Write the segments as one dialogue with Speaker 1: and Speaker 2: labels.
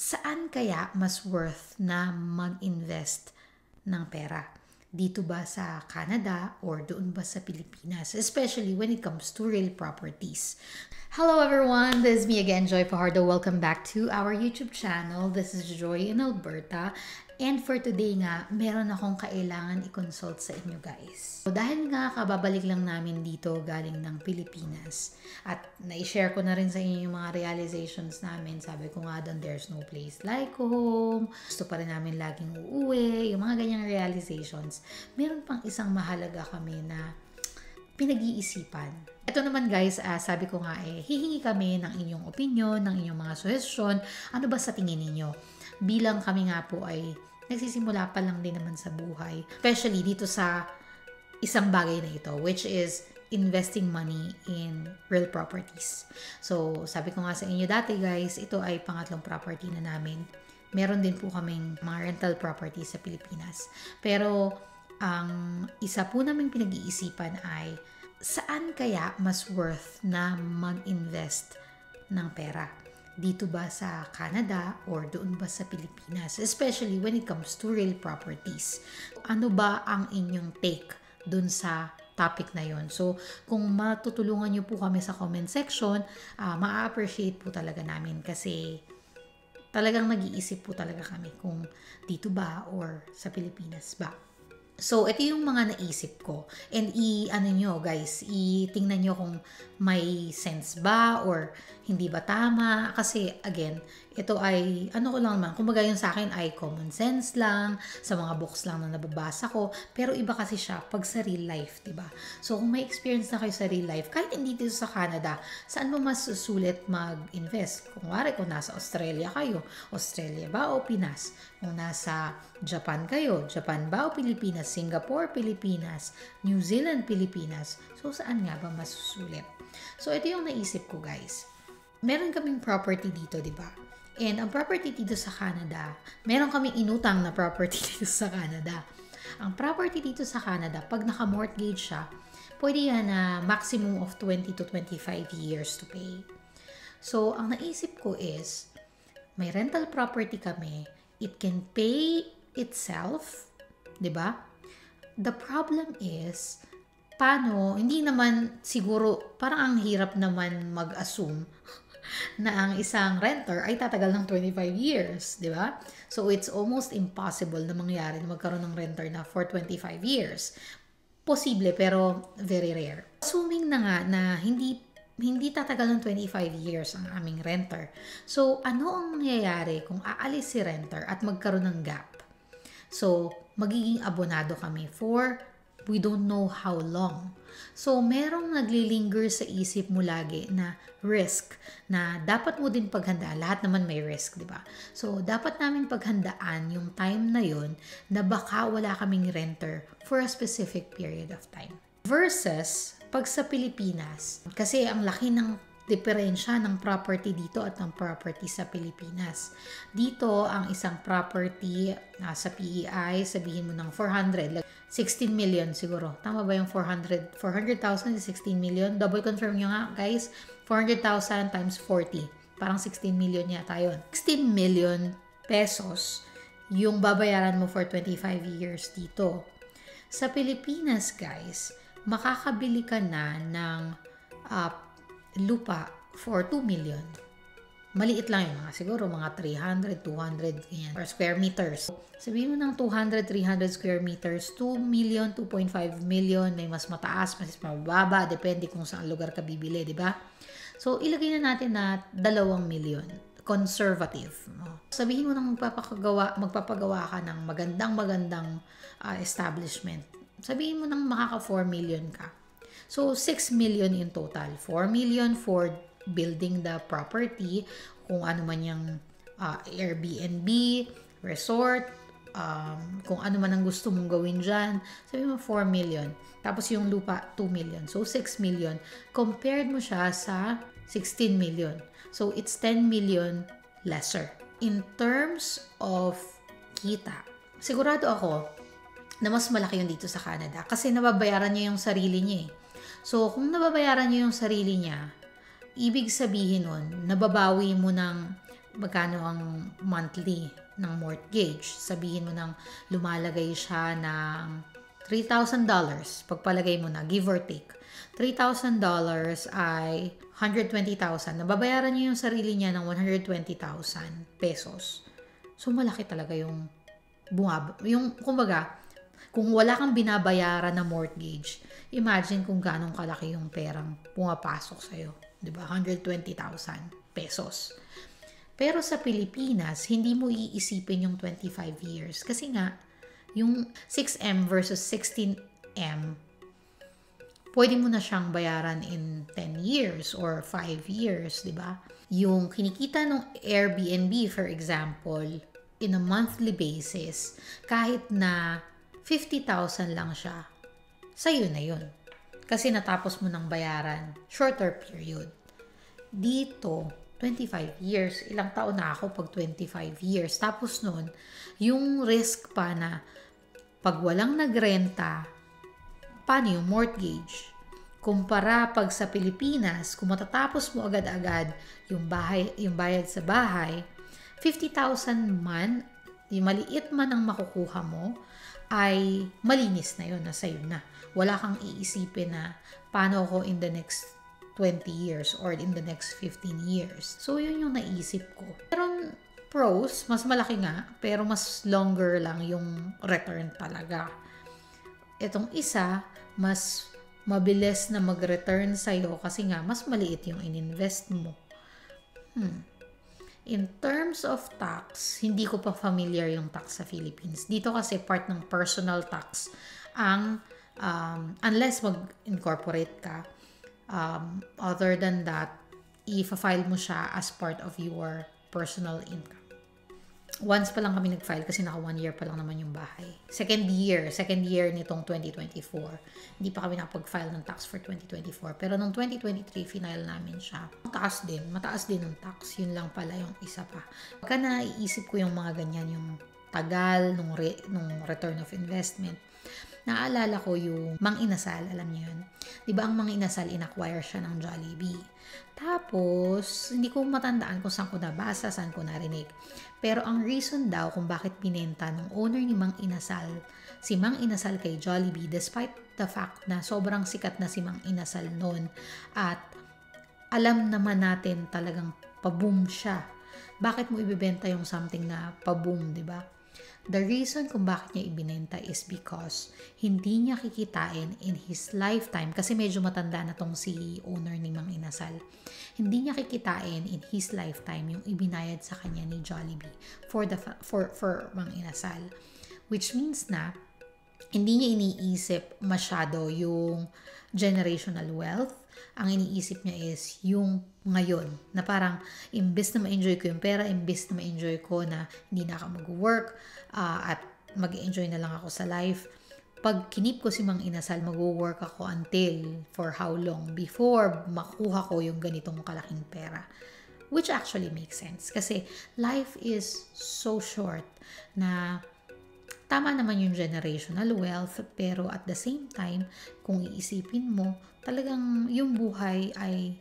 Speaker 1: Saan kaya mas worth na mag-invest ng pera? Dito ba sa Canada or doon ba sa Pilipinas? Especially when it comes to real properties. Hello everyone, this is me again, Joy Fajardo. Welcome back to our YouTube channel. This is Joy in Alberta. And for today nga, meron akong kailangan i-consult sa inyo guys. So, dahil nga kababalik lang namin dito galing ng Pilipinas at na-share ko na rin sa inyo yung mga realizations namin. Sabi ko nga doon, there's no place like home. Gusto pa rin namin laging uuwi. Yung mga ganyang realizations. Meron pang isang mahalaga kami na pinag-iisipan. Ito naman guys, sabi ko nga hihingi kami ng inyong opinion, ng inyong mga suggestion. Ano ba sa tingin ninyo? Bilang kami nga po ay nagsisimula pa lang din naman sa buhay. Especially dito sa isang bagay na ito, which is investing money in real properties. So, sabi ko nga sa inyo dati guys, ito ay pangatlong property na namin. Meron din po kaming mga rental properties sa Pilipinas. Pero, ang isa po naming pinag-iisipan ay, saan kaya mas worth na mag-invest ng pera? Dito ba sa Canada or doon ba sa Pilipinas? Especially when it comes to real properties. Ano ba ang inyong take doon sa topic na yon? So, kung matutulungan nyo po kami sa comment section, ma-appreciate po talaga namin kasi talagang nag-iisip po talaga kami kung dito ba or sa Pilipinas ba. So, ito yung mga naisip ko. And ano nyo guys, tingnan nyo kung may sense ba or hindi ba tama. Kasi, again, ito ay, ano ko lang naman, kumbaga yung sa akin ay common sense lang, sa mga books lang na nababasa ko. Pero iba kasi siya pag sa real life, diba? So, kung may experience na kayo sa real life, kahit hindi dito sa Canada, saan mo mas susulit mag-invest? Kung wari, kung nasa Australia kayo, Australia ba o Pinas? Kung nasa Japan kayo, Japan ba o Pilipinas? Singapore, Pilipinas, New Zealand, Pilipinas. So, saan nga ba masusulit? So, ito yung naisip ko, guys. Meron kaming property dito, di ba? And ang property dito sa Canada, meron kaming inutang na property dito sa Canada. Ang property dito sa Canada, pag naka-mortgage siya, pwede yan na maximum of 20 to 25 years to pay. So, ang naisip ko is, may rental property kami, it can pay itself, di ba? The problem is, paano, hindi naman siguro, parang ang hirap naman mag-assume na ang isang renter ay tatagal ng 25 years, di ba? So, it's almost impossible na mangyari na magkaroon ng renter na for 25 years. Posible, pero very rare. Assuming na nga na hindi tatagal ng 25 years ang aming renter. So, ano ang mangyayari kung aalis si renter at magkaroon ng gap? So, magiging abonado kami for we don't know how long. So, merong naglilinger sa isip mo lagi na risk na dapat mo din paghandaan. Lahat naman may risk, di ba? So, dapat namin paghandaan yung time na yun na baka wala kaming renter for a specific period of time. Versus, pag sa Pilipinas, kasi ang laki ng diferensya ng property dito at ng property sa Pilipinas. Dito, ang isang property sa PEI, sabihin mo ng 400, like 16 million siguro. Tama ba yung 400,000 is 16 million? Double confirm nyo nga, guys. 400,000 times 40. Parang 16 million yata yun. 16 million pesos yung babayaran mo for 25 years dito. Sa Pilipinas, guys, makakabili ka na ng lupa for 2 million. Maliit lang yung siguro mga 300, 200 ganyan, per square meters. Sabihin mo ng 200, 300 square meters, 2 million, 2.5 million, may mas mataas, mas mababa, depende kung saan lugar ka bibili, di ba? So, ilagay na natin na 2 million. Conservative. Sabihin mo nang magpapagawa ka ng magandang establishment. Sabihin mo nang makaka 4 million ka. So, 6 million in total. 4 million for building the property, kung ano man yung Airbnb, resort, kung ano man ang gusto mong gawin dyan. Sabi mo 4 million. Tapos yung lupa, 2 million. So, 6 million. Compared mo siya sa 16 million. So, it's 10 million lesser. In terms of kita, sigurado ako na mas malaki yun dito sa Canada kasi nababayaran niya yung sarili niya eh. So, kung nababayaran niya yung sarili niya, ibig sabihin nun, nababawi mo ng magkano ang monthly ng mortgage. Sabihin mo nang lumalagay siya ng $3,000. Pagpalagay mo na, give or take. $3,000 ay 120,000. Nababayaran niya yung sarili niya ng 120,000 pesos. So, malaki talaga yung kumbaga, kung wala kang binabayaran na mortgage, imagine kung ganong kalaki yung perang pumapasok sa'yo. Diba? 120,000 pesos. Pero sa Pilipinas, hindi mo iisipin yung 25 years. Kasi nga, yung 6M versus 16M, pwede mo na siyang bayaran in 10 years or 5 years, di ba? Yung kinikita ng Airbnb, for example, in a monthly basis, kahit na 50,000 lang siya, sa'yo na yun. Kasi natapos mo ng bayaran, shorter period. Dito, 25 years. Ilang taon na ako pag 25 years. Tapos nun, yung risk pa na pag walang nagrenta, paano yung mortgage? Kumpara pag sa Pilipinas, kung matatapos mo agad-agad yung bayad sa bahay, 50,000 man, yung maliit man ang makukuha mo, ay malinis na yun, nasa yun na. Wala kang iisipin na paano ako in the next 20 years or in the next 15 years. So, yun yung naisip ko. Pero pros, mas malaki nga, pero mas longer lang yung return talaga. Itong isa, mas mabilis na mag-return sa'yo kasi nga, mas maliit yung ininvest mo. In terms of tax, hindi ko pa familiar yung tax sa Philippines. Dito kasi part ng personal tax ang, unless mag-incorporate ka, other than that, i-file mo siya as part of your personal income. Once pa lang kami nag-file kasi naka 1 year pa lang naman yung bahay. Second year nitong 2024. Hindi pa kami nakapag-file ng tax for 2024. Pero nung 2023, final namin siya. Mataas din ng tax. Yun lang pala yung isa pa. Pagka naiisip ko yung mga ganyan, yung tagal, nung return of investment, naalala ko yung Mang Inasal, alam niyo yun? Diba ang Mang Inasal, in-acquire siya ng Jollibee. Tapos, hindi ko matandaan kung saan ko nabasa, saan ko narinig. Pero ang reason daw kung bakit binenta ng owner ni Mang Inasal, si Mang Inasal kay Jollibee, despite the fact na sobrang sikat na si Mang Inasal noon at alam naman natin talagang pa-boom siya. Bakit mo ibibenta yung something na pa-boom, di ba? The reason kung bakit niya ibinenta is because hindi niya kikitain in his lifetime, kasi medyo matanda na tong si owner ni Mang Inasal. Hindi niya kikitain in his lifetime yung ibinayad sa kanya ni Jollibee for Mang Inasal. Which means na hindi niya iniisip masyado yung generational wealth. Ang iniisip niya is yung ngayon, na parang imbes na ma-enjoy ko yung pera, imbes na ma-enjoy ko na hindi na ako mag-work at mag-enjoy na lang ako sa life, pag kinip ko si Mang Inasal, mag-work ako until for how long before makuha ko yung ganitong kalaking pera. Which actually makes sense. Kasi life is so short na tama naman yung generational wealth, pero at the same time, kung iisipin mo, talagang yung buhay ay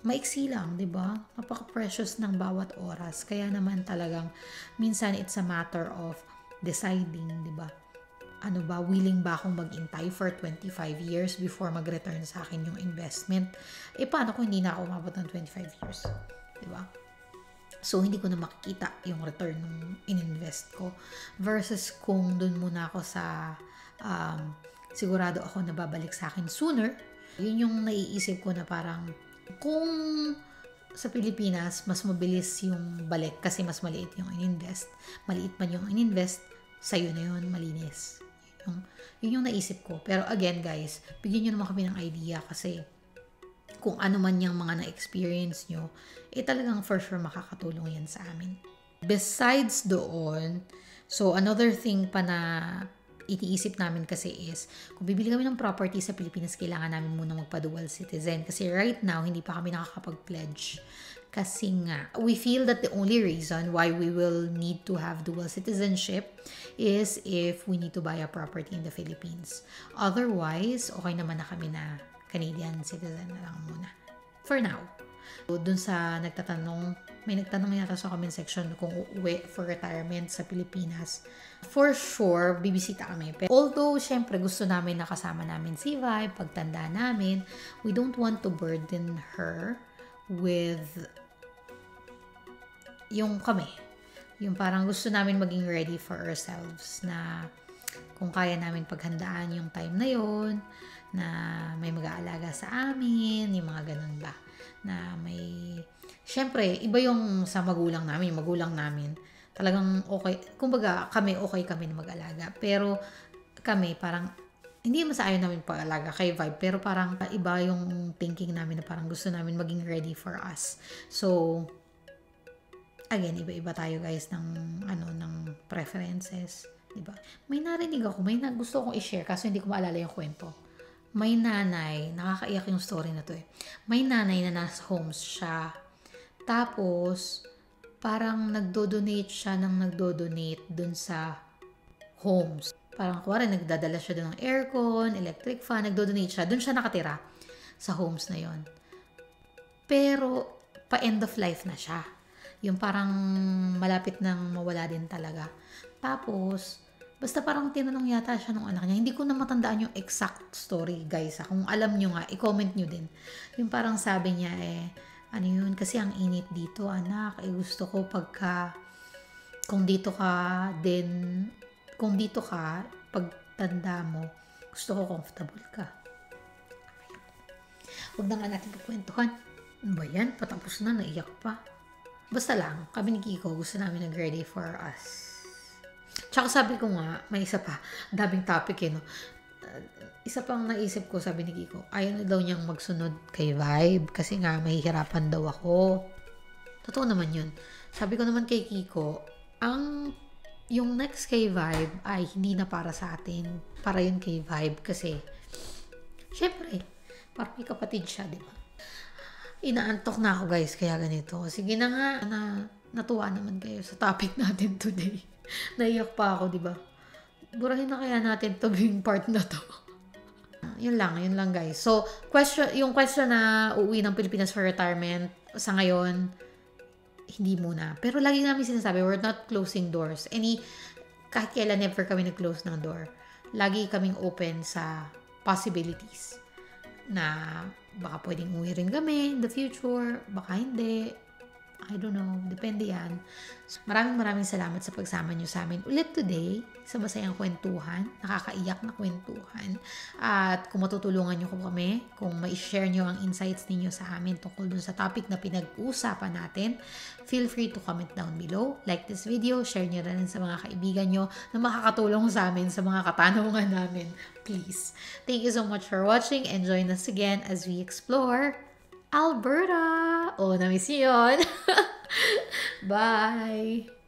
Speaker 1: maiksi lang, di ba? Napaka-precious ng bawat oras. Kaya naman talagang minsan it's a matter of deciding, di ba? Ano ba, willing ba akong mag-intay for 25 years before mag-return sa akin yung investment? Paano kung hindi na ako umabot ng 25 years? Di ba? So, hindi ko na makikita yung return ng ininvest ko. Versus kung dun muna ako sa sigurado ako na babalik sa akin sooner. Yun yung naiisip ko na parang kung sa Pilipinas, mas mabilis yung balik kasi mas maliit yung ininvest. Maliit man yung ininvest, sa'yo na yun, malinis. Yun yung naisip ko. Pero again guys, bigyan nyo naman kami ng idea kasi kung ano man yung mga na-experience nyo, talagang for sure makakatulong yan sa amin. Besides doon, so another thing pa na iniisip namin kasi is, kung bibili kami ng property sa Pilipinas, kailangan namin muna magpa-dual citizen. Kasi right now, hindi pa kami nakakapag-pledge. Kasi nga, we feel that the only reason why we will need to have dual citizenship is if we need to buy a property in the Philippines. Otherwise, okay naman na kami na Canadian citizen na lang muna. For now. So, dun sa nagtatanong May nagtanong yata sa comment section kung uuwi for retirement sa Pilipinas. For sure, bibisita kami. Pero although, syempre, gusto namin nakasama namin si Vibe, pagtanda namin, we don't want to burden her with yung kami. Yung parang gusto namin maging ready for ourselves na kung kaya namin paghandaan yung time na yon, na may mag-aalaga sa amin, yung mga ganun ba. Na may, syempre, iba yung sa magulang namin. Yung magulang namin, talagang okay. Kumbaga, okay kami na mag-alaga. Pero kami, parang, hindi masayo namin pag-alaga kay Vibe, pero parang iba yung thinking namin na parang gusto namin maging ready for us. So, again, iba-iba tayo guys ng preferences, 'di ba? May narinig ako, gusto kong i-share kaso hindi ko maalala yung kwento. May nanay, nakakaiyak yung story na to eh. May nanay na nasa homes siya. Tapos parang nagdo-donate dun sa homes. Parang kuwari nagdadala siya dun ng aircon, electric fan, nagdo-donate siya. Dun siya nakatira sa homes na yon. Pero pa end of life na siya. Yung parang malapit nang mawala din talaga. Tapos, basta parang tinanong yata siya nung anak niya. Hindi ko na matandaan yung exact story, guys. Kung alam nyo nga, i-comment nyo din. Yung parang sabi niya ano yun, kasi ang init dito, anak. Gusto ko kung dito ka, pagtanda mo, gusto ko comfortable ka. Huwag na nga natin pagkwentuhan. Ano ba yan? Patapos na, naiyak pa. Basta lang, kami ni Kiko, gusto namin nag-ready for us. Tsaka sabi ko nga, may isa pa, daming topic no? Isa pang naisip ko, sabi ni Kiko, ayaw na daw niyang magsunod kay Vibe kasi nga mahihirapan daw ako. Totoo naman yun. Sabi ko naman kay Kiko, yung next kay Vibe ay hindi na para sa atin. Para yun kay Vibe kasi, syempre, parang may kapatid siya, di ba? Inaantok na ako guys, kaya ganito. Sige na nga, natuwa naman kayo sa topic natin today. Naiyak pa ako, di ba? Burahin na kaya natin to yung part na to. Yun lang guys. So, yung question na uuwi ng Pilipinas for retirement, sa ngayon, hindi muna. Pero lagi namin sinasabi, we're not closing doors. Kahit kailan never kami nag-close ng door. Lagi kaming open sa possibilities. Na baka pwedeng uwi rin kami in the future, baka hindi. I don't know. Depende yan. Maraming salamat sa pagsama nyo sa amin ulit today sa masayang kwentuhan. Nakakaiyak na kwentuhan. At kung matutulungan nyo kami, kung ma-share nyo ang insights ninyo sa amin tungkol dun sa topic na pinag-uusapan natin, feel free to comment down below. Like this video, share nyo rin sa mga kaibigan nyo na makakatulong sa amin sa mga katanungan namin. Please. Thank you so much for watching and join us again as we explore Alberta! Oh, na-miss yun. Bye!